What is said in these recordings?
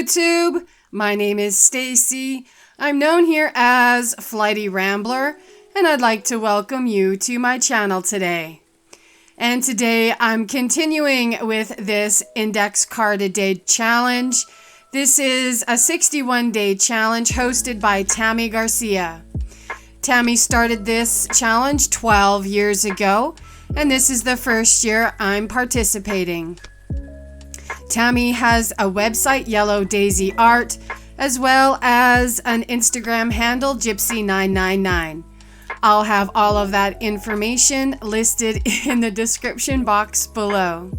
YouTube. My name is Stacy. I'm known here as Flighty Rambler, and I'd like to welcome you to my channel today. And today I'm continuing with this index card a day challenge. This is a 61-day challenge hosted by Tammy Garcia. Tammy started this challenge 12 years ago, and this is the first year I'm participating. Tammy has a website, Yellow Daisy Art, as well as an Instagram handle, Gypsy999. I'll have all of that information listed in the description box below.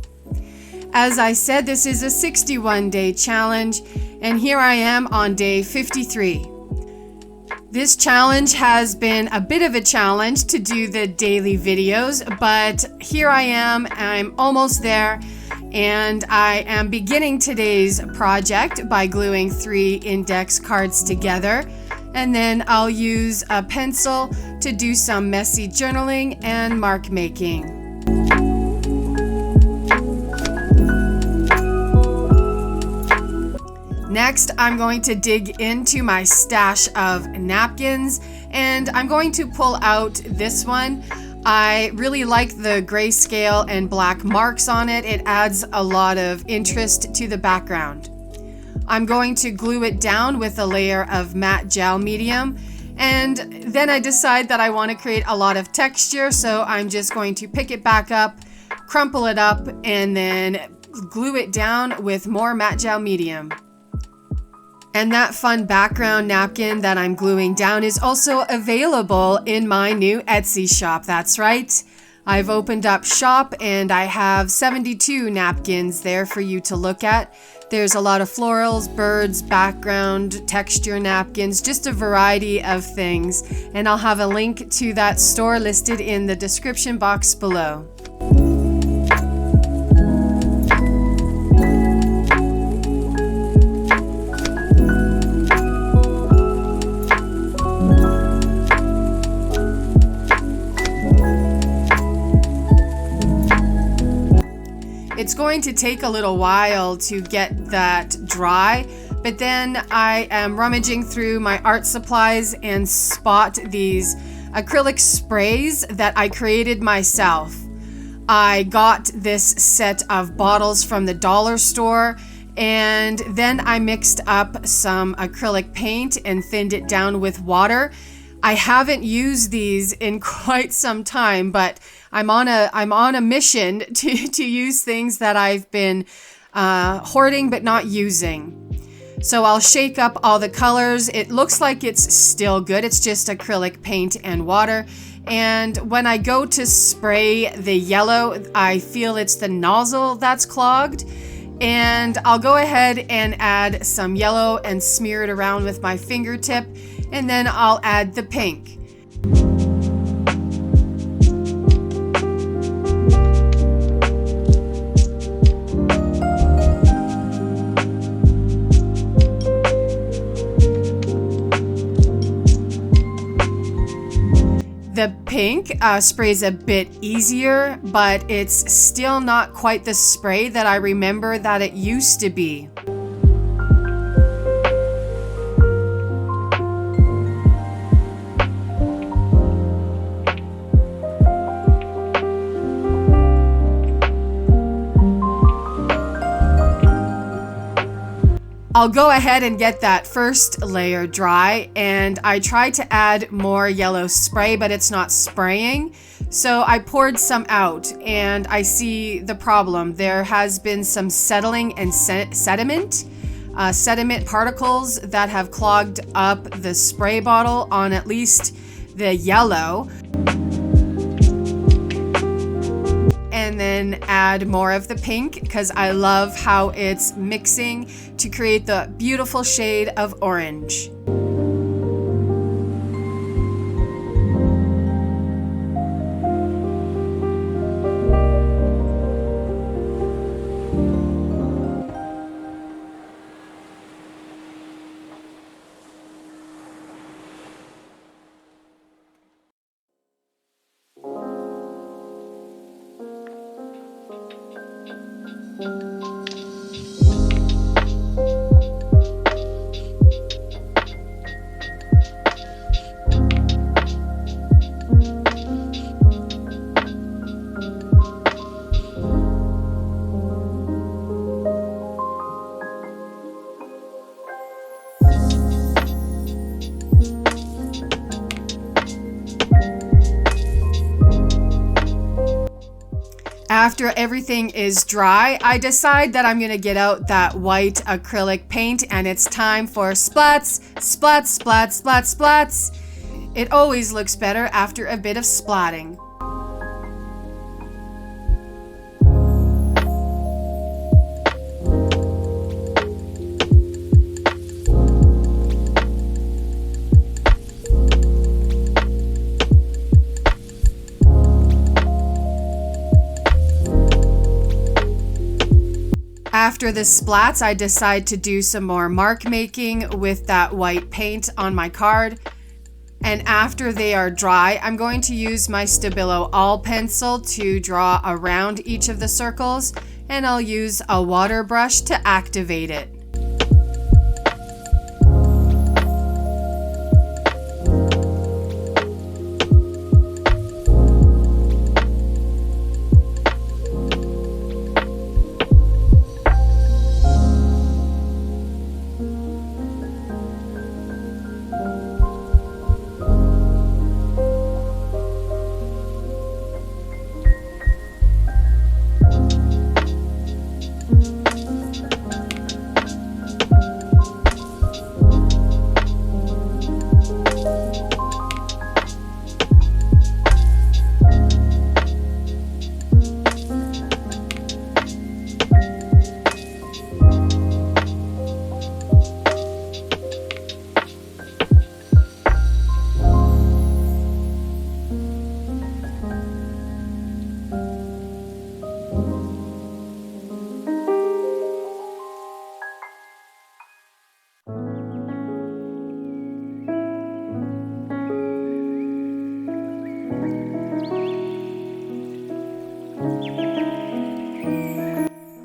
As I said, this is a 61-day challenge, and here I am on day 53. This challenge has been a bit of a challenge to do the daily videos, but here I am, I'm almost there, and I am beginning today's project by gluing 3 index cards together, and then I'll use a pencil to do some messy journaling and mark making. Next, I'm going to dig into my stash of napkins, and I'm going to pull out this one. I really like the grayscale and black marks on it. It adds a lot of interest to the background. I'm going to glue it down with a layer of matte gel medium, and then I decide that I want to create a lot of texture, so I'm just going to pick it back up, crumple it up, and then glue it down with more matte gel medium. And that fun background napkin that I'm gluing down is also available in my new Etsy shop. That's right. I've opened up shop and I have 72 napkins there for you to look at. There's a lot of florals, birds, background, texture napkins, just a variety of things. And I'll have a link to that store listed in the description box below. It's going to take a little while to get that dry, but then I am rummaging through my art supplies and spot these acrylic sprays that I created myself. I got this set of bottles from the dollar store, and then I mixed up some acrylic paint and thinned it down with water. I haven't used these in quite some time, but I'm on a mission to use things that I've been hoarding but not using. So I'll shake up all the colors. It looks like it's still good. It's just acrylic paint and water. And when I go to spray the yellow, I feel it's the nozzle that's clogged. And I'll go ahead and add some yellow and smear it around with my fingertip. And then I'll add the pink. The pink sprays a bit easier, but it's still not quite the spray that I remember that it used to be. I'll go ahead and get that first layer dry, and I tried to add more yellow spray, but it's not spraying. So I poured some out, and I see the problem. There has been some settling and sediment particles that have clogged up the spray bottle on at least the yellow. And then add more of the pink because I love how it's mixing to create the beautiful shade of orange. After everything is dry, I decide that I'm going to get out that white acrylic paint and it's time for splats, splats, splats, splats, splats. It always looks better after a bit of splatting. After the splats, I decide to do some more mark making with that white paint on my card. And after they are dry, I'm going to use my Stabilo All pencil to draw around each of the circles, and I'll use a water brush to activate it.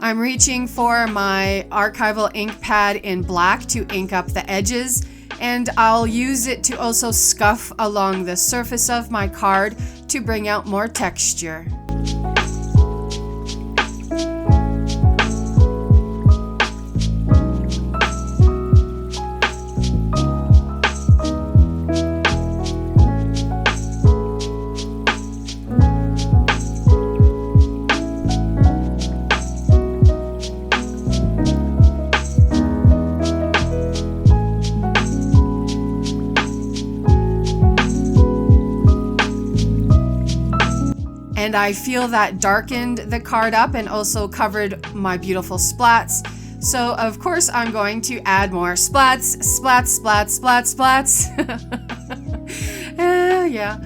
I'm reaching for my archival ink pad in black to ink up the edges, and I'll use it to also scuff along the surface of my card to bring out more texture. And I feel that darkened the card up and also covered my beautiful splats. So of course I'm going to add more splats, splats, splats, splats, splats. Yeah.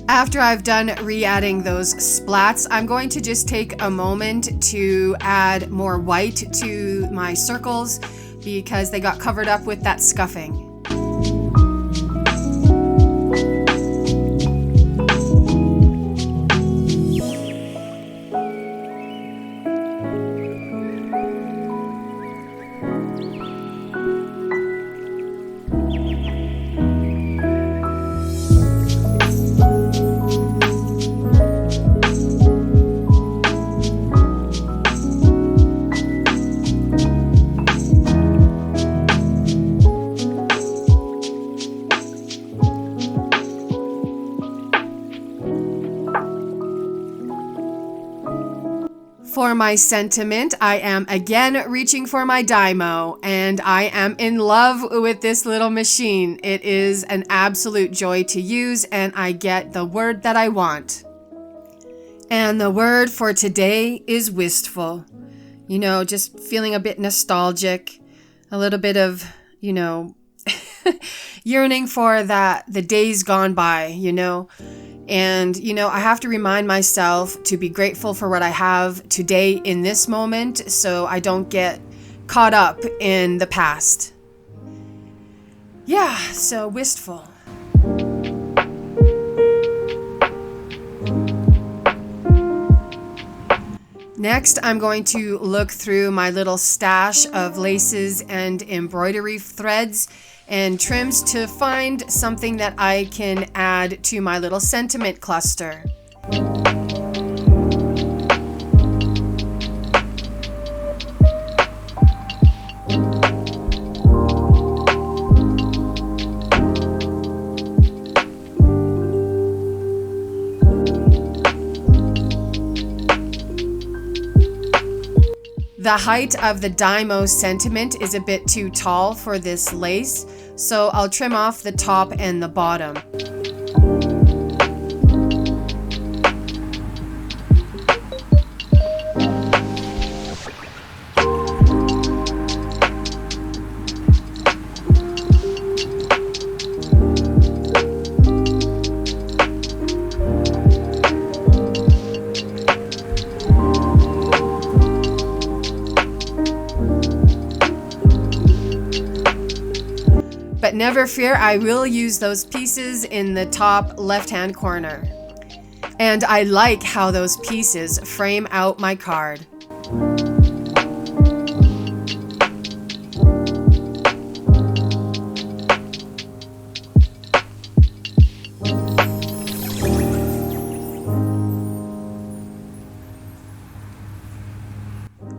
After I've done re-adding those splats, I'm going to just take a moment to add more white to my circles because they got covered up with that scuffing. For my sentiment, I am again reaching for my Dymo, and I am in love with this little machine. It is an absolute joy to use, and I get the word that I want. And the word for today is wistful. You know, just feeling a bit nostalgic, a little bit of, yearning for the days gone by, And, I have to remind myself to be grateful for what I have today in this moment so I don't get caught up in the past. Yeah, so wistful. Next, I'm going to look through my little stash of laces and embroidery threads and trims to find something that I can add to my little sentiment cluster. The height of the Dymo sentiment is a bit too tall for this lace, so I'll trim off the top and the bottom. But never fear, I will use those pieces in the top left-hand corner. And I like how those pieces frame out my card.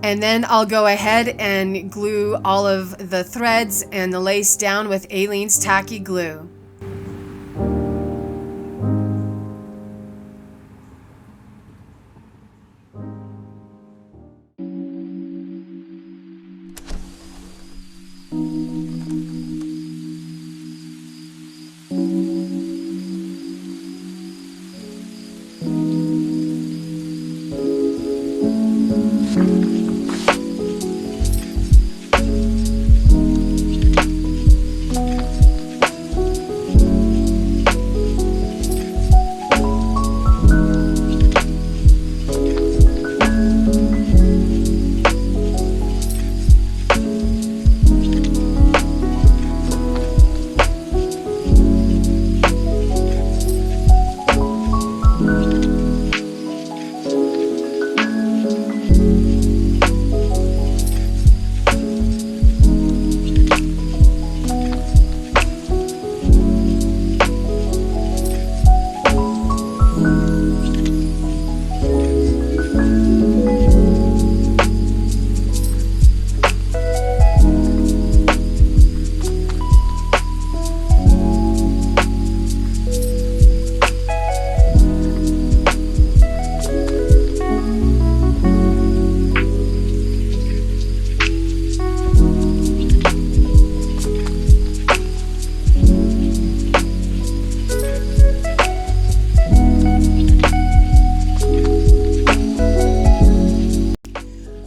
And then I'll go ahead and glue all of the threads and the lace down with Aleene's tacky glue.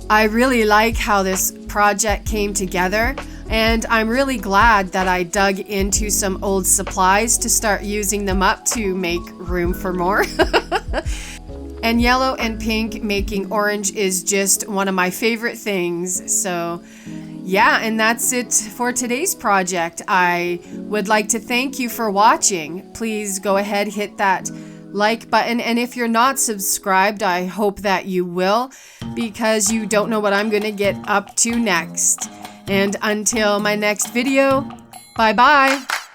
I really like how this project came together, and I'm really glad that I dug into some old supplies to start using them up to make room for more. And yellow and pink making orange is just one of my favorite things. So yeah, and that's it for today's project. I would like to thank you for watching. Please go ahead, hit that like button, and if you're not subscribed, I hope that you will, because you don't know what I'm going to get up to next. And until my next video, bye bye.